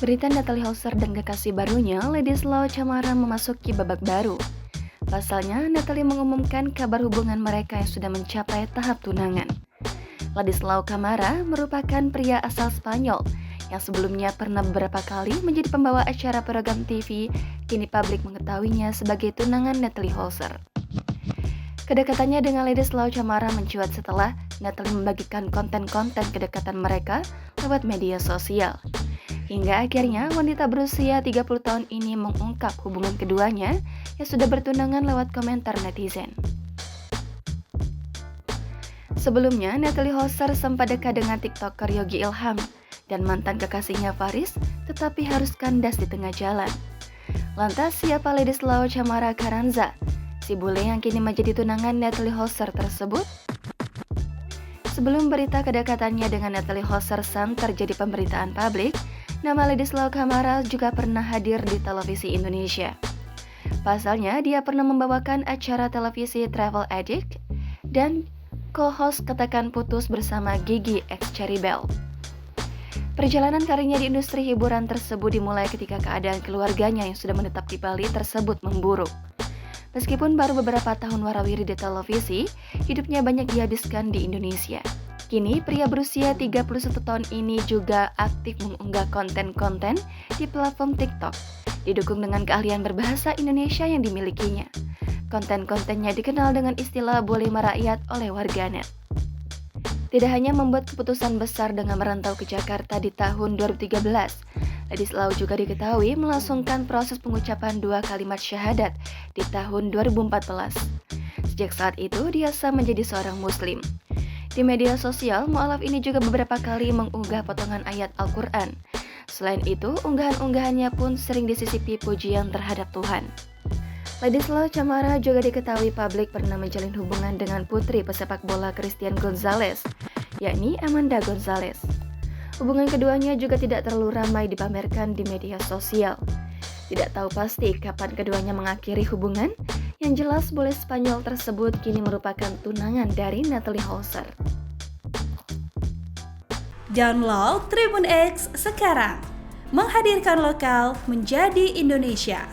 Berita Natalie Hauser dan kekasih barunya, Ladislau Camara memasuki babak baru. Pasalnya, Natalie mengumumkan kabar hubungan mereka yang sudah mencapai tahap tunangan. Ladislau Camara merupakan pria asal Spanyol yang sebelumnya pernah beberapa kali menjadi pembawa acara program TV, kini publik mengetahuinya sebagai tunangan Natalie Hauser. Kedekatannya dengan Ladislau Camara mencuat setelah Natalie membagikan konten-konten kedekatan mereka lewat media sosial. Hingga akhirnya wanita berusia 30 tahun ini mengungkap hubungan keduanya yang sudah bertunangan lewat komentar netizen. Sebelumnya, Natalie Hauser sempat dekat dengan TikToker Yogi Ilham dan mantan kekasihnya Faris, tetapi harus kandas di tengah jalan. Lantas siapa Ladislau Camara Carranza, si bule yang kini menjadi tunangan Natalie Hauser tersebut? Sebelum berita kedekatannya dengan Natalie Hauser santer jadi pemberitaan publik, nama Ladislau Camara juga pernah hadir di televisi Indonesia. Pasalnya, dia pernah membawakan acara televisi Travel Addict dan co-host Katakan Putus bersama Gigi X Cherry-Bell. Perjalanan karirnya di industri hiburan tersebut dimulai ketika keadaan keluarganya yang sudah menetap di Bali tersebut memburuk. Meskipun baru beberapa tahun warawiri di televisi, hidupnya banyak dihabiskan di Indonesia. Kini, pria berusia 31 tahun ini juga aktif mengunggah konten-konten di platform TikTok, didukung dengan keahlian berbahasa Indonesia yang dimilikinya. Konten-kontennya dikenal dengan istilah "boleh merakyat" oleh warganet. Tidak hanya membuat keputusan besar dengan merantau ke Jakarta di tahun 2013, Ladislau juga diketahui melangsungkan proses pengucapan 2 kalimat syahadat di tahun 2014. Sejak saat itu, dia sah menjadi seorang muslim. Di media sosial, mu'alaf ini juga beberapa kali mengunggah potongan ayat Al-Quran. Selain itu, unggahan-unggahannya pun sering disisipi pujian terhadap Tuhan. Ladislau Camara juga diketahui publik pernah menjalin hubungan dengan putri pesepak bola Christian Gonzalez, yakni Amanda Gonzalez. Hubungan keduanya juga tidak terlalu ramai dipamerkan di media sosial. Tidak tahu pasti kapan keduanya mengakhiri hubungan, yang jelas bule Spanyol tersebut kini merupakan tunangan dari Natalie Hauser. Download Tribun X sekarang, menghadirkan lokal menjadi Indonesia.